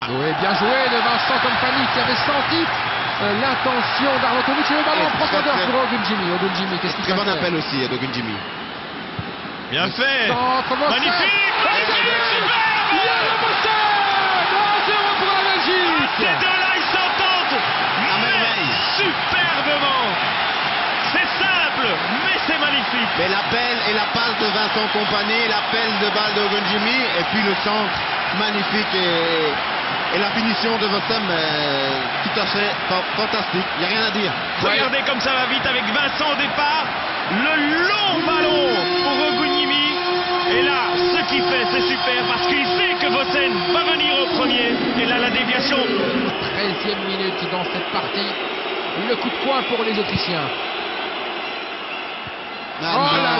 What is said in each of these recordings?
Bien joué de Vincent Kompany qui avait senti l'intention d'Arnautovic et le ballon en profondeur pour Ogunjimi. Qu'est-ce qu'il fait? Très bon appel aussi d'Ogunjimi. Bien fait. Magnifique. Superbe. Il y a le possède 1-0 pour la Belgique. Ces deux-là, ils s'entendent À merveille. superbement. C'est simple, mais c'est magnifique. Mais l'appel et la passe de Vincent Kompany, l'appel de balle d'Ogunjimi et puis le centre magnifique et la finition de Vossem tout à fait fantastique. Il n'y a rien à dire. Regardez comme ça va vite avec Vincent au départ. Le long ballon pour Ogunjimi. Et là, ce qu'il fait, c'est super parce qu'il sait que Vossen va venir au premier. Et là, la déviation. 13e minute dans cette partie. Le coup de poing pour les Autrichiens. Voilà.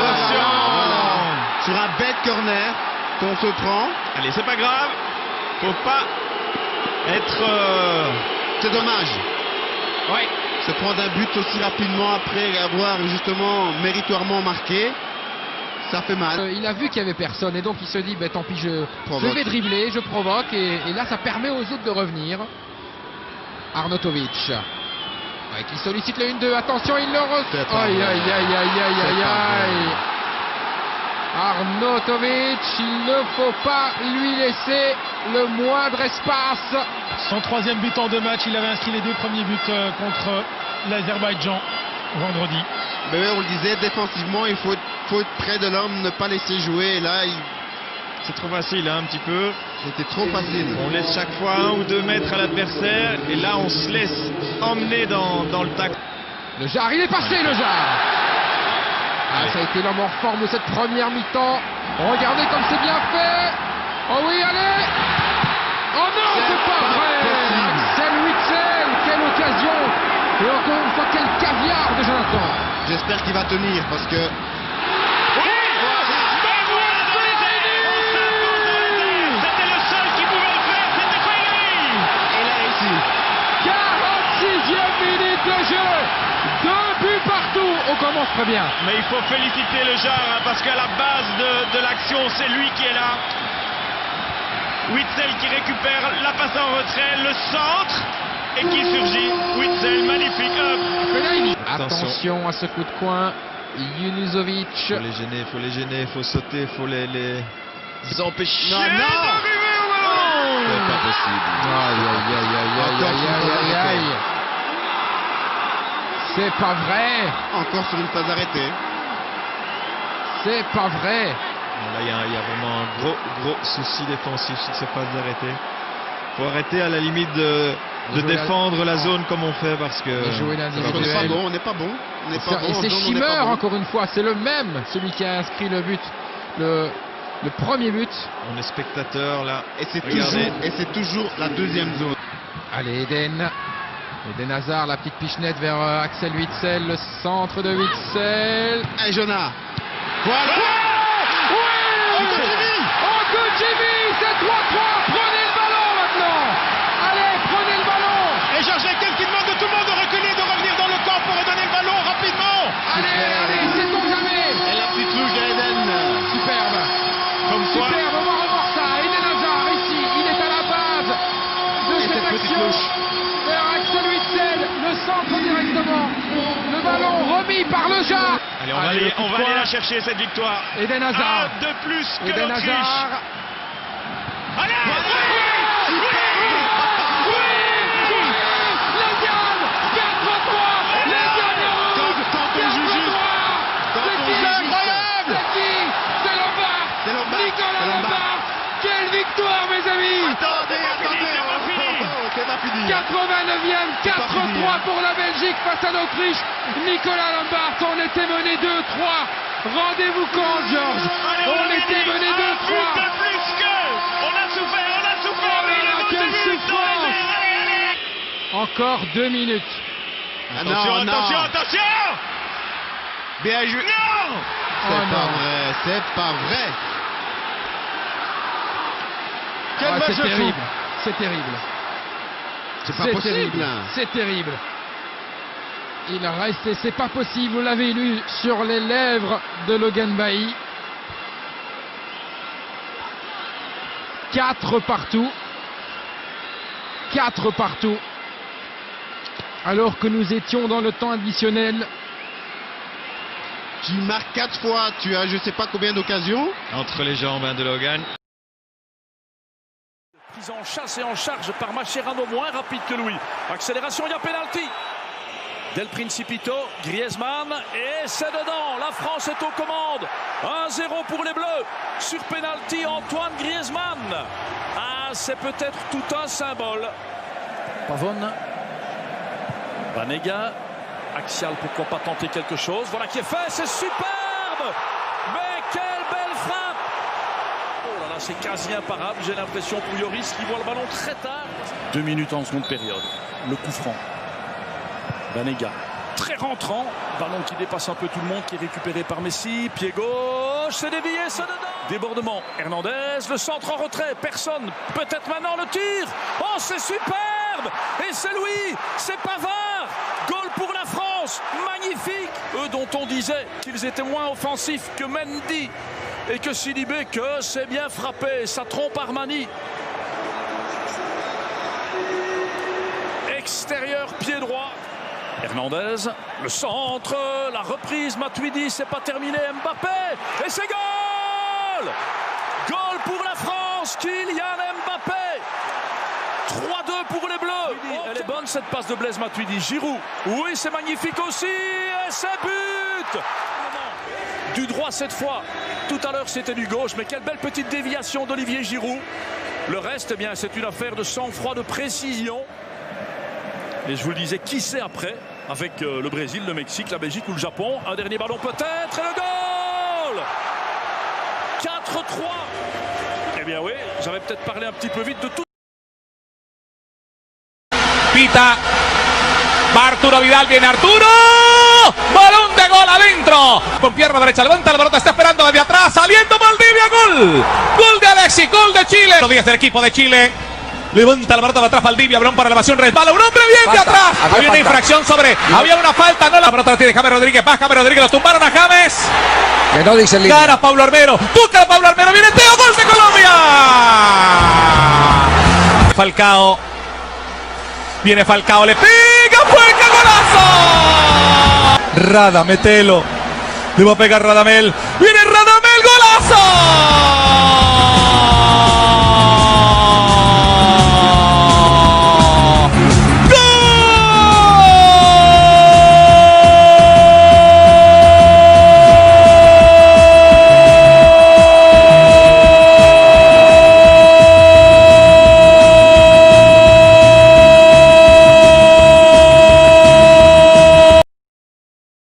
Sur un bête corner qu'on se prend. Allez, c'est pas grave. Faut pas être... C'est dommage. Ouais. Se prendre un but aussi rapidement après avoir justement méritoirement marqué, ça fait mal. Il a vu qu'il n'y avait personne et donc il se dit tant pis, je Provoque. vais dribbler, je provoque et là ça permet aux autres de revenir. Arnautovic qui sollicite le 1-2, attention, il le reçoit. Aïe aïe aïe aïe aïe aïe aïe. Arnautovic, il ne faut pas lui laisser le moindre espace. Son 3e but en 2 matchs, il avait inscrit les 2 premiers buts contre l'Azerbaïdjan vendredi. Mais on le disait, défensivement, il faut être près de l'homme, ne pas laisser jouer. Et là, C'est trop facile, hein, un petit peu. c'était trop facile. On laisse chaque fois 1 ou 2 mètres à l'adversaire. Et là, on se laisse emmener dans le tacle. Le Jar, il est passé, le Jar. Ça a été l'homme en forme de cette première mi-temps. Regardez comme c'est bien fait. Oh oui, allez. Oh non, c'est pas vrai. Axel Witsel, quelle occasion. Et encore une fois, quel caviar de Jonathan. J'espère qu'il va tenir parce que C'était le seul qui pouvait le faire, c'était pas lui. il a réussi. 46e minute de jeu. 2 buts partout. On commence très bien. Mais il faut féliciter le Jar, hein, parce qu'à la base de l'action, c'est lui qui est là. Witsel qui récupère la passe en retrait, le centre, et qui surgit. Witsel, magnifique. Attention à ce coup de coin. Junuzovic. Faut les gêner, faut sauter, faut les empêcher. Non. d'arriver au ballon. C'est pas possible. Aïe aïe aïe aïe aïe aïe aïe aïe. C'est pas vrai. Encore sur une phase arrêtée. C'est pas vrai. Là, il y a vraiment un gros souci défensif sur ces phases d'arrêter. Faut arrêter à la limite de défendre la zone comme on fait parce que... Jouer l'individuel. On n'est pas bon. Et c'est Schimmer, encore une fois, c'est le même, celui qui a inscrit le but, le premier but. On est spectateur là. Et c'est toujours la deuxième zone. Allez, Eden Hazard, la petite pichenette vers Axel Witsel, le centre de Witsel. Et Jonah. Voilà. Ogunjimi, c'est 3-3. Prenez le ballon maintenant. Allez, prenez le ballon. Et Georges Lequel qui demande de tout le monde de reculer, de revenir dans le camp pour redonner le ballon rapidement. Allez, sait-on jamais. Et la petite touche d'Eden. Superbe. Comme quoi, Superbe, on va revoir ça. Eden Hazard, ici, il est à la base de cette action. Vers Axel Witsel, le centre directement. Le ballon remis par le Jar. allez, on va aller la chercher cette victoire. Eden Hazard. Un de plus que Eden l'Autriche. Hazard. Allez, Quelle victoire, mes amis! Attendez. C'est pas fini. 89e, 4-3 pour la Belgique face à l'Autriche. Nicolas Lombard, on était mené 2-3. Rendez-vous compte, Georges. On était mené 2-3. de plus que. On a souffert. Oh là là, quelle souffrance! Allez. Encore 2 minutes. Attention. Bien joué. Non. C'est pas vrai. Quel match C'est fou. terrible. C'est terrible. C'est pas possible. C'est terrible. Il reste et c'est pas possible. Vous l'avez lu sur les lèvres de Logan Bailly. 4 partout. 4 partout. Alors que nous étions dans le temps additionnel. Tu marques 4 fois, tu as je sais pas combien d'occasions. Entre les jambes de Logan. Prise en chasse et en charge par Mascherano, moins rapide que lui. Accélération, il y a pénalty. Del Principito, Griezmann, et c'est dedans. La France est aux commandes. 1-0 pour les Bleus. Sur pénalty, Antoine Griezmann. Ah, c'est peut-être tout un symbole. Pavone. Banega. Axial, pourquoi pas tenter quelque chose. Voilà qui est fait, c'est superbe. Mais quelle belle frappe. Oh là là, c'est quasi imparable, j'ai l'impression, pour Lloris qui voit le ballon très tard. 2 minutes en seconde période. Le coup franc. Banega, très rentrant. Ballon qui dépasse un peu tout le monde, qui est récupéré par Messi. Pied gauche, c'est dévié, c'est dedans. Débordement. Hernandez, le centre en retrait. Personne. Peut-être maintenant le tir. Oh, c'est superbe. Et c'est lui, c'est Pavard. Goal pour la France. Magnifique. Eux dont on disait qu'ils étaient moins offensifs que Mendy et que Sidibé, que c'est bien frappé. Ça trompe Armani. Extérieur, pied droit. Hernandez, le centre, la reprise, Matuidi, c'est pas terminé, Mbappé, et c'est goal! Goal pour la France, Kylian Mbappé. 3-2 pour les Bleus. Elle est bonne cette passe de Blaise Matuidi. Giroud, oui, c'est magnifique aussi, et c'est but! Du droit cette fois, tout à l'heure c'était du gauche, mais quelle belle petite déviation d'Olivier Giroud. Le reste, eh bien, c'est une affaire de sang-froid, de précision. Et je vous le disais, qui sait après, avec le Brésil, le Mexique, la Belgique ou le Japon. Un dernier ballon peut-être, et le goal 4-3. Eh bien oui, j'avais peut-être parlé un petit peu vite de tout. Pita, va Arturo Vidal, viene Arturo, balón de gol adentro, con pierna derecha, levanta la pelota, está esperando desde atrás, saliendo Valdivia, gol, gol de Alexis, gol de Chile, los 10 del equipo de Chile. Levanta la pelota de atrás Valdivia, balón para elevación, resbala un hombre bien de atrás. Había una infracción sobre, había una falta, no la pelota la tiene James Rodríguez, va James Rodríguez, lo tumbaron a James. Que no dice el libro. Gana Pablo Armero, busca a Pablo Armero, viene Teo, gol de Colombia. Falcao, viene Falcao, le pega, ¡fuerte golazo! Rada, metelo, le va a pegar Radamel, viene Radamel, golazo.